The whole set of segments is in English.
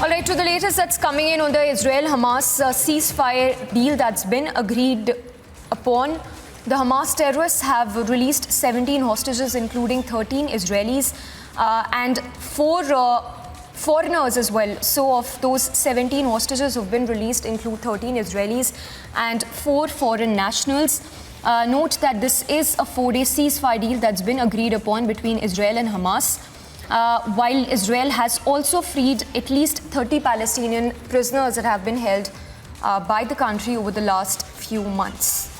All right, to the latest that's coming in on the Israel-Hamas ceasefire deal that's been agreed upon. The Hamas terrorists have released 17 hostages, including 13 Israelis and 4 foreigners as well. So of those 17 hostages who've been released include 13 Israelis and 4 foreign nationals. Note that this is a 4-day ceasefire deal that's been agreed upon between Israel and Hamas. While Israel has also freed at least 30 Palestinian prisoners that have been held by the country over the last few months.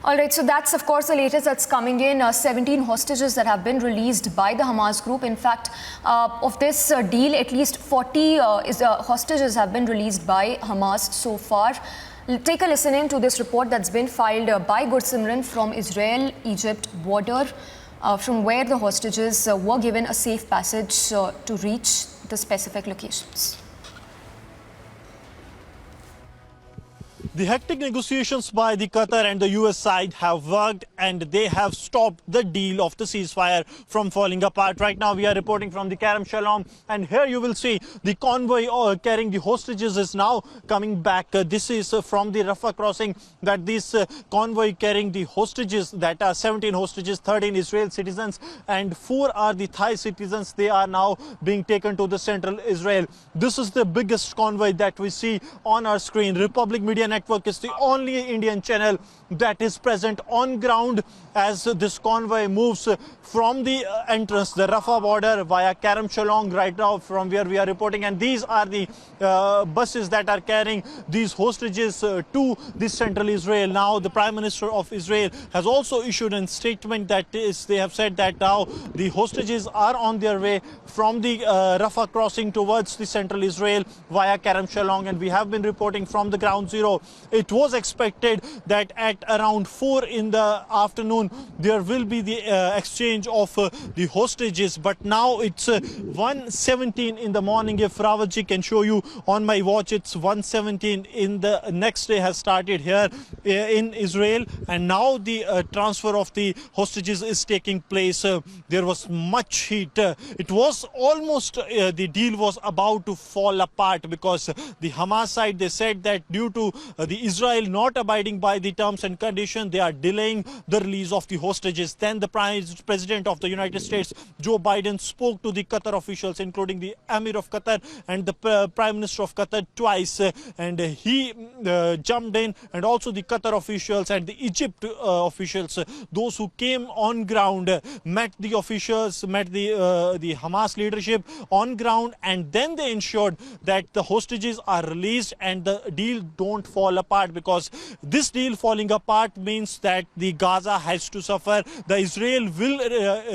All right, so that's, of course, the latest that's coming in. 17 hostages that have been released by the Hamas group. In fact, of this deal, at least 40 hostages have been released by Hamas so far. Take a listen in to this report that's been filed by Gursimran from Israel-Egypt border, from where the hostages were given a safe passage to reach the specific locations. The hectic negotiations by the Qatar and the US side have worked, and they have stopped the deal of the ceasefire from falling apart. Right now we are reporting from the Kerem Shalom, and here you will see the convoy carrying the hostages is now coming back. This is from the Rafah crossing, that this convoy carrying the hostages, that are 17 hostages, 13 Israel citizens and 4 are the Thai citizens. They are now being taken to the central Israel. This is the biggest convoy that we see on our screen. Republic Media Network is the only Indian channel that is present on ground as this convoy moves from the entrance, the Rafah border, via Kerem Shalom right now from where we are reporting. And these are the buses that are carrying these hostages to the central Israel. Now the Prime Minister of Israel has also issued a statement that is, they have said that now the hostages are on their way from the Rafah crossing towards the central Israel via Kerem Shalom. And we have been reporting from the ground zero. It was expected that at around 4 in the afternoon there will be the exchange of the hostages, but now it's 1:17 in the morning. If Rawatji can show you on my watch, it's 1:17 in the next day has started here in Israel, and now the transfer of the hostages is taking place. There was much heat. It was almost the deal was about to fall apart, because the Hamas side, they said that due to the Israel not abiding by the terms and conditions, they are delaying the release of the hostages. Then the President of the United States, Joe Biden, spoke to the Qatar officials, including the Emir of Qatar and the Prime Minister of Qatar twice, and he jumped in, and also the Qatar officials and the Egypt officials, those who came on ground, met the officials, met the Hamas leadership on ground, and then they ensured that the hostages are released and the deal don't fall apart, because this deal falling apart means that the Gaza has to suffer. The Israel will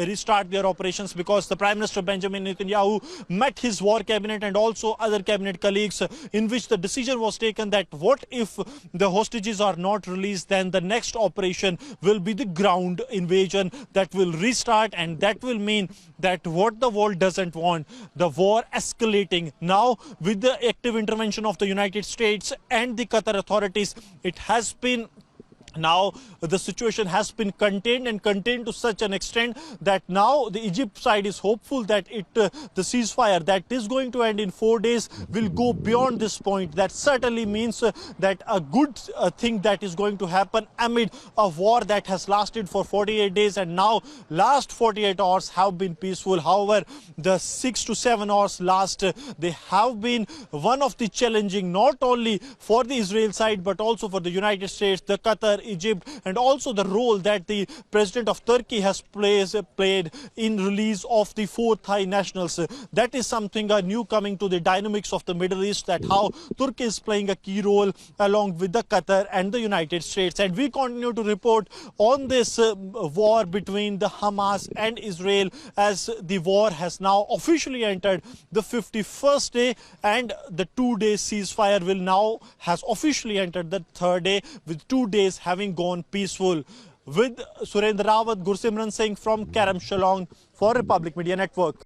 restart their operations, because the Prime Minister Benjamin Netanyahu met his war cabinet and also other cabinet colleagues, in which the decision was taken that what if the hostages are not released, then the next operation will be the ground invasion that will restart, and that will mean that what the world doesn't want, the war escalating. Now with the active intervention of the United States and the Qatar authorities, it has been now the situation has been contained to such an extent that now the Egypt side is hopeful that the ceasefire that is going to end in 4 days will go beyond this point. That certainly means that a good thing that is going to happen amid a war that has lasted for 48 days, and now last 48 hours have been peaceful. However, the 6 to 7 hours last, they have been one of the challenging, not only for the Israel side but also for the United States, the Qatar, Egypt, and also the role that the President of Turkey has played in release of the 4 Thai nationals. That is something new coming to the dynamics of the Middle East, that how Turkey is playing a key role along with the Qatar and the United States. And we continue to report on this war between the Hamas and Israel, as the war has now officially entered the 51st day, and the 2-day ceasefire will now has officially entered the 3rd day, with 2 days having gone peaceful. With Surendra Rawat, Gursimran Singh from Kerem Shalom for Republic Media Network.